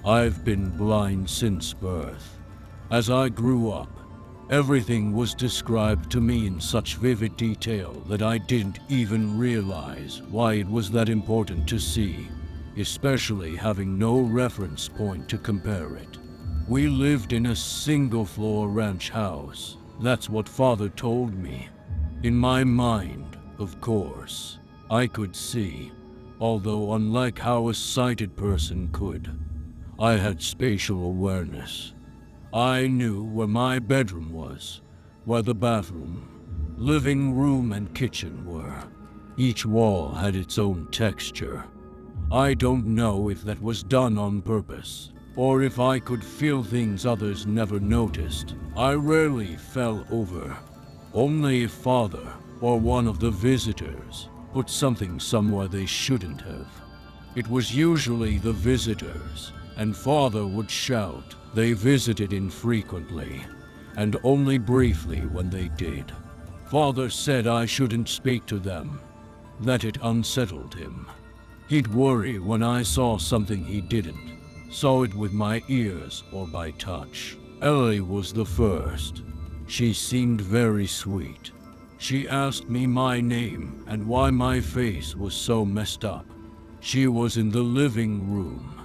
I've been blind since birth. As I grew up, everything was described to me in such vivid detail that I didn't even realize why it was that important to see, especially having no reference point to compare it. We lived in a single-floor ranch house. That's what Father told me. In my mind, of course, I could see, although unlike how a sighted person could. I had spatial awareness. I knew where my bedroom was, where the bathroom, living room, and kitchen were. Each wall had its own texture. I don't know if that was done on purpose, or if I could feel things others never noticed. I rarely fell over, only if Father or one of the visitors put something somewhere they shouldn't have. It was usually the visitors, and Father would shout. They visited infrequently, and only briefly when they did. Father said I shouldn't speak to them, that it unsettled him. He'd worry when I saw something he didn't, saw it with my ears or by touch. Ellie was the first. She seemed very sweet. She asked me my name and why my face was so messed up. She was in the living room.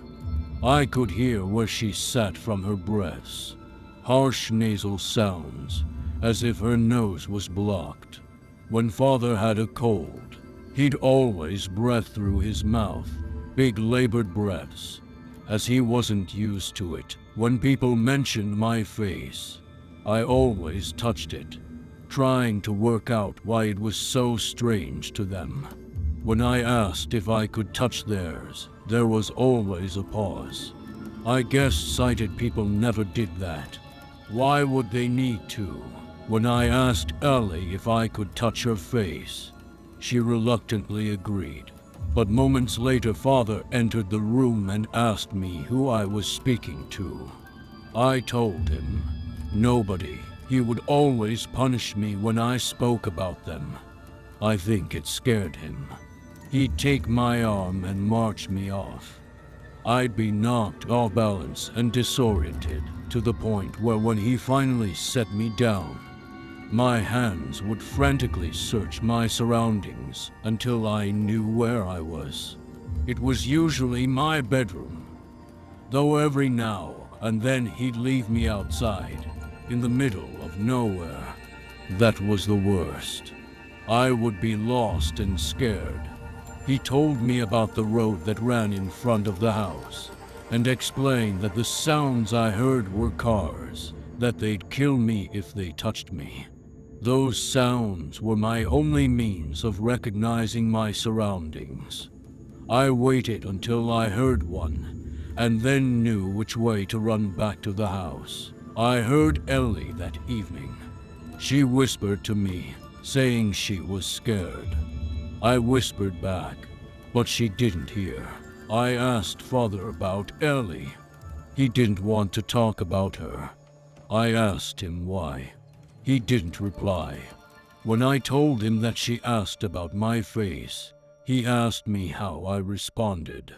I could hear where she sat from her breaths. Harsh nasal sounds, as if her nose was blocked. When Father had a cold, he'd always breathe through his mouth, big labored breaths, as he wasn't used to it. When people mentioned my face, I always touched it, trying to work out why it was so strange to them. When I asked if I could touch theirs, there was always a pause. I guess sighted people never did that. Why would they need to? When I asked Ellie if I could touch her face, she reluctantly agreed. But moments later, Father entered the room and asked me who I was speaking to. I told him, nobody. He would always punish me when I spoke about them. I think it scared him. He'd take my arm and march me off. I'd be knocked off balance and disoriented, to the point where when he finally set me down, my hands would frantically search my surroundings until I knew where I was. It was usually my bedroom, though every now and then he'd leave me outside, in the middle of nowhere. That was the worst. I would be lost and scared. He told me about the road that ran in front of the house, and explained that the sounds I heard were cars, that they'd kill me if they touched me. Those sounds were my only means of recognizing my surroundings. I waited until I heard one, and then knew which way to run back to the house. I heard Ellie that evening. She whispered to me, saying she was scared. I whispered back, but she didn't hear. I asked Father about Ellie. He didn't want to talk about her. I asked him why. He didn't reply. When I told him that she asked about my face, he asked me how I responded.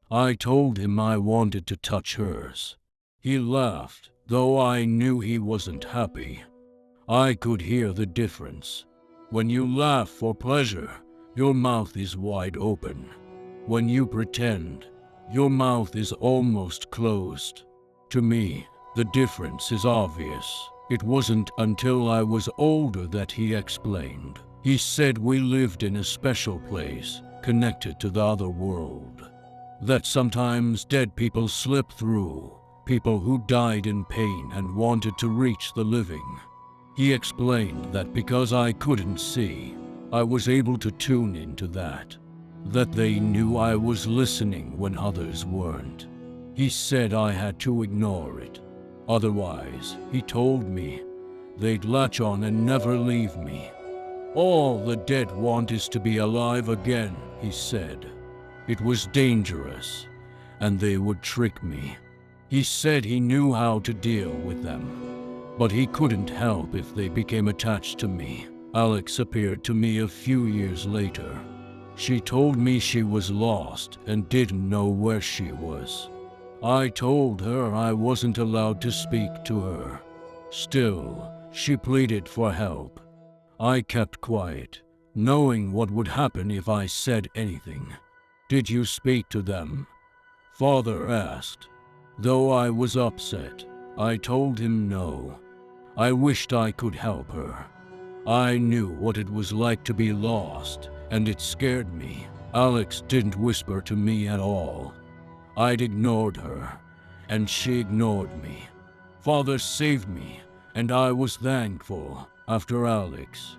I told him I wanted to touch hers. He laughed, though I knew he wasn't happy. I could hear the difference. When you laugh for pleasure, your mouth is wide open. When you pretend, your mouth is almost closed. To me, the difference is obvious. It wasn't until I was older that he explained. He said we lived in a special place, connected to the other world. That sometimes dead people slip through, people who died in pain and wanted to reach the living. He explained that because I couldn't see, I was able to tune into that they knew I was listening when others weren't. He said I had to ignore it. Otherwise, he told me, they'd latch on and never leave me. All the dead want is to be alive again, he said. It was dangerous, and they would trick me. He said he knew how to deal with them, but he couldn't help if they became attached to me. Alex appeared to me a few years later. She told me she was lost and didn't know where she was. I told her I wasn't allowed to speak to her. Still, she pleaded for help. I kept quiet, knowing what would happen if I said anything. "Did you speak to them?" Father asked. Though I was upset, I told him no. I wished I could help her. I knew what it was like to be lost, and it scared me. Alex didn't whisper to me at all. I'd ignored her, and she ignored me. Father saved me, and I was thankful. After Alex,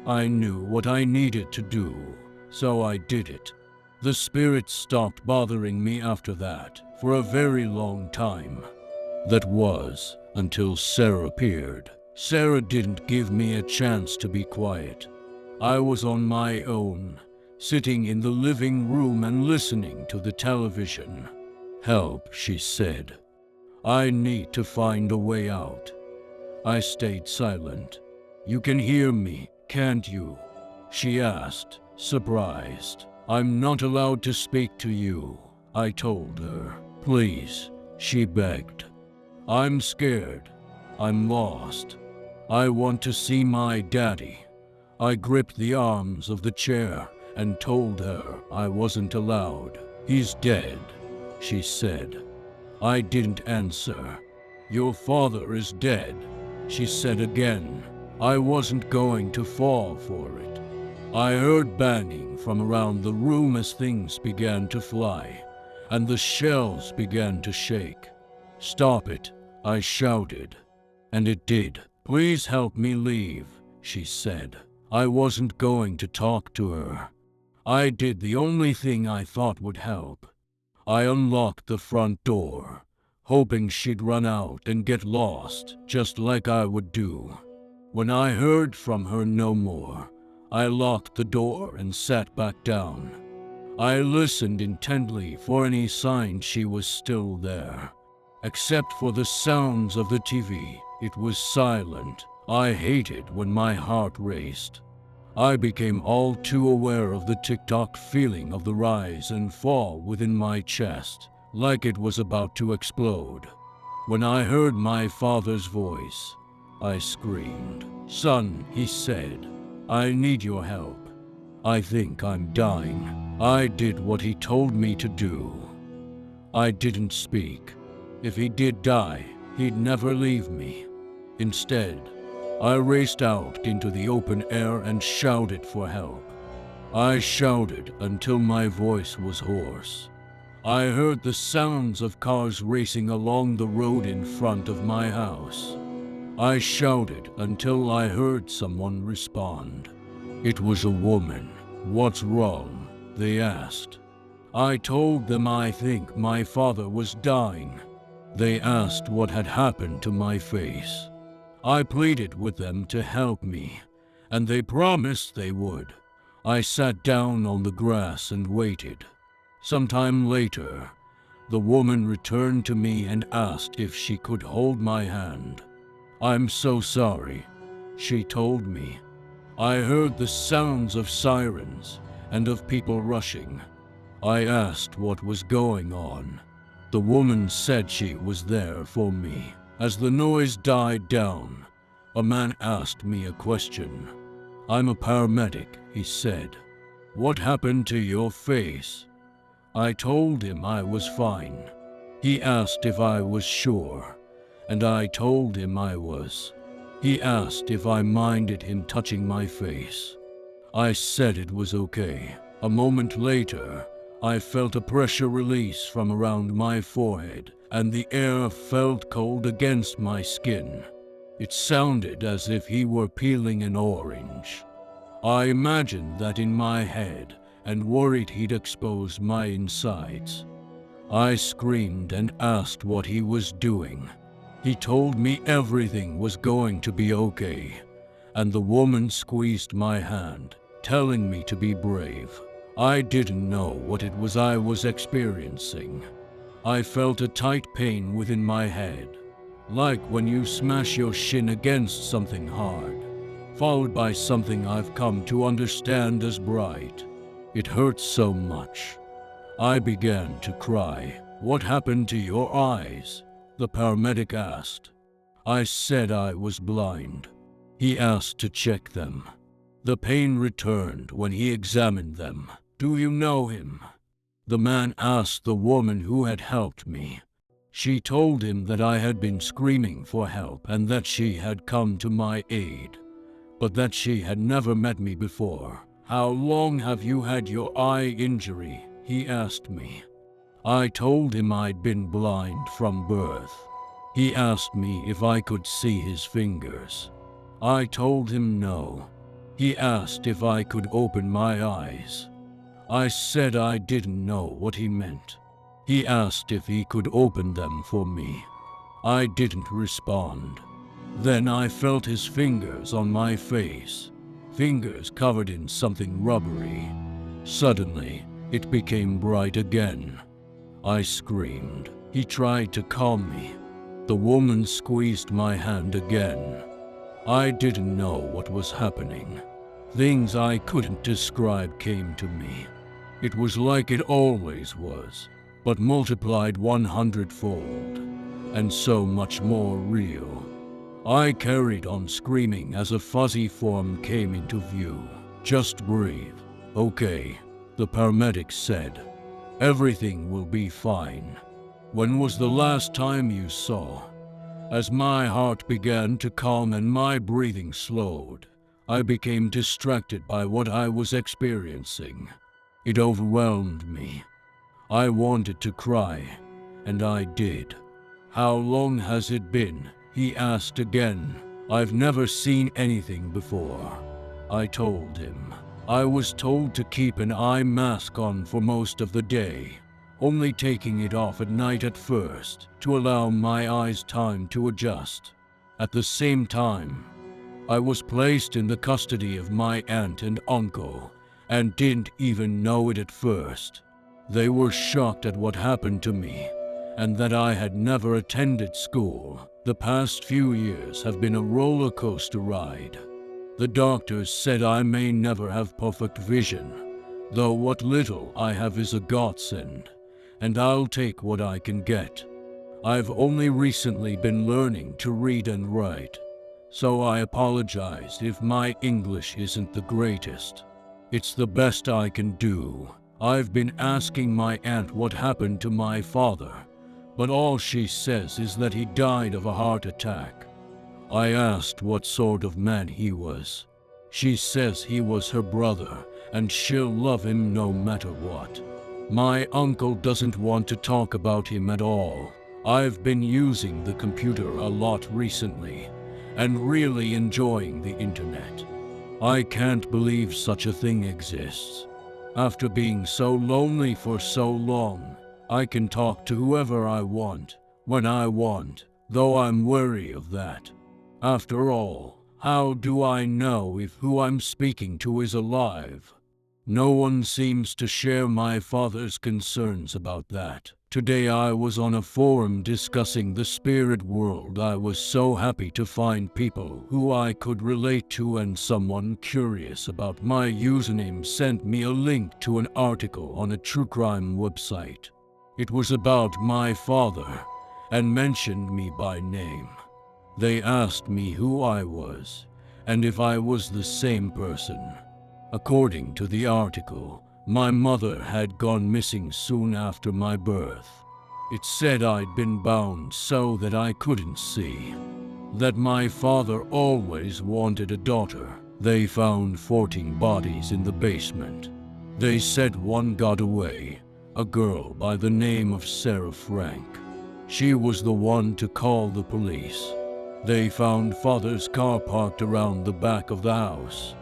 I knew what I needed to do, so I did it. The spirits stopped bothering me after that, for a very long time. That was until Sarah appeared. Sarah didn't give me a chance to be quiet. I was on my own, sitting in the living room and listening to the television. "Help," she said. "I need to find a way out." I stayed silent. "You can hear me, can't you?" she asked, surprised. "I'm not allowed to speak to you," I told her. "Please," she begged. "I'm scared. I'm lost. I want to see my daddy." I gripped the arms of the chair and told her I wasn't allowed. "He's dead," she said. I didn't answer. "Your father is dead," she said again. I wasn't going to fall for it. I heard banging from around the room as things began to fly, and the shelves began to shake. "Stop it," I shouted. And it did. "Please help me leave," she said. I wasn't going to talk to her. I did the only thing I thought would help. I unlocked the front door, hoping she'd run out and get lost, just like I would do. When I heard from her no more, I locked the door and sat back down. I listened intently for any sign she was still there. Except for the sounds of the TV, it was silent. I hated when my heart raced. I became all too aware of the tick-tock feeling of the rise and fall within my chest, like it was about to explode. When I heard my father's voice, I screamed. "Son," he said, "I need your help. I think I'm dying." I did what he told me to do. I didn't speak. If he did die, he'd never leave me. Instead, I raced out into the open air and shouted for help. I shouted until my voice was hoarse. I heard the sounds of cars racing along the road in front of my house. I shouted until I heard someone respond. It was a woman. "What's wrong?" they asked. I told them I think my father was dying. They asked what had happened to my face. I pleaded with them to help me, and they promised they would. I sat down on the grass and waited. Sometime later, the woman returned to me and asked if she could hold my hand. "I'm so sorry," she told me. I heard the sounds of sirens and of people rushing. I asked what was going on. The woman said she was there for me. As the noise died down, a man asked me a question. "I'm a paramedic," he said. "What happened to your face?" I told him I was fine. He asked if I was sure, and I told him I was. He asked if I minded him touching my face. I said it was okay. A moment later, I felt a pressure release from around my forehead, and the air felt cold against my skin. It sounded as if he were peeling an orange. I imagined that in my head and worried he'd expose my insides. I screamed and asked what he was doing. He told me everything was going to be okay, and the woman squeezed my hand, telling me to be brave. I didn't know what it was I was experiencing. I felt a tight pain within my head, like when you smash your shin against something hard, followed by something I've come to understand as bright. It hurt so much. I began to cry. "What happened to your eyes?" the paramedic asked. I said I was blind. He asked to check them. The pain returned when he examined them. "Do you know him?" the man asked the woman who had helped me. She told him that I had been screaming for help and that she had come to my aid, but that she had never met me before. "How long have you had your eye injury?" he asked me. I told him I'd been blind from birth. He asked me if I could see his fingers. I told him no. He asked if I could open my eyes. I said I didn't know what he meant. He asked if he could open them for me. I didn't respond. Then I felt his fingers on my face, fingers covered in something rubbery. Suddenly, it became bright again. I screamed. He tried to calm me. The woman squeezed my hand again. I didn't know what was happening. Things I couldn't describe came to me. It was like it always was, but multiplied 100-fold, and so much more real. I carried on screaming as a fuzzy form came into view. "Just breathe, okay?" the paramedic said. "Everything will be fine." "When was the last time you saw?" As my heart began to calm and my breathing slowed, I became distracted by what I was experiencing. It overwhelmed me. I wanted to cry, and I did. "How long has it been?" he asked again. "I've never seen anything before," I told him. I was told to keep an eye mask on for most of the day, only taking it off at night at first to allow my eyes time to adjust. At the same time, I was placed in the custody of my aunt and uncle and didn't even know it at first. They were shocked at what happened to me and that I had never attended school. The past few years have been a roller coaster ride. The doctors said I may never have perfect vision, though what little I have is a godsend, and I'll take what I can get. I've only recently been learning to read and write, so I apologize if my English isn't the greatest. It's the best I can do. I've been asking my aunt what happened to my father, but all she says is that he died of a heart attack. I asked what sort of man he was. She says he was her brother, and she'll love him no matter what. My uncle doesn't want to talk about him at all. I've been using the computer a lot recently, and really enjoying the internet. I can't believe such a thing exists. After being so lonely for so long, I can talk to whoever I want, when I want, though I'm wary of that. After all, how do I know if who I'm speaking to is alive? No one seems to share my father's concerns about that. Today I was on a forum discussing the spirit world. I was so happy to find people who I could relate to, and someone curious about my username sent me a link to an article on a true crime website. It was about my father and mentioned me by name. They asked me who I was and if I was the same person. According to the article, my mother had gone missing soon after my birth. It said I'd been bound so that I couldn't see. That my father always wanted a daughter. They found 14 bodies in the basement. They said one got away, a girl by the name of Sarah Frank. She was the one to call the police. They found father's car parked around the back of the house.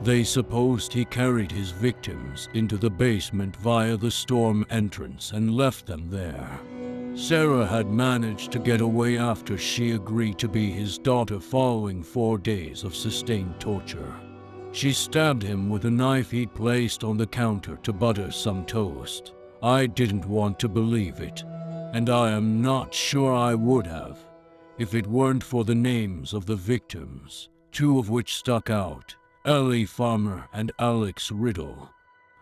They supposed he carried his victims into the basement via the storm entrance and left them there. Sarah had managed to get away after she agreed to be his daughter following 4 days of sustained torture. She stabbed him with a knife he'd placed on the counter to butter some toast. I didn't want to believe it, and I am not sure I would have, if it weren't for the names of the victims, 2 of which stuck out, Ellie Farmer and Alex Riddle.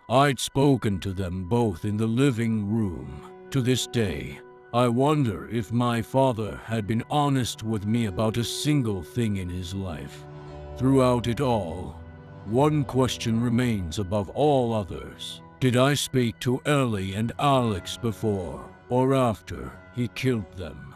I'd spoken to them both in the living room, To this day, I wonder if my father had been honest with me about a single thing in his life. Throughout it all, one question remains above all others. Did I speak to Ellie and Alex before or after he killed them?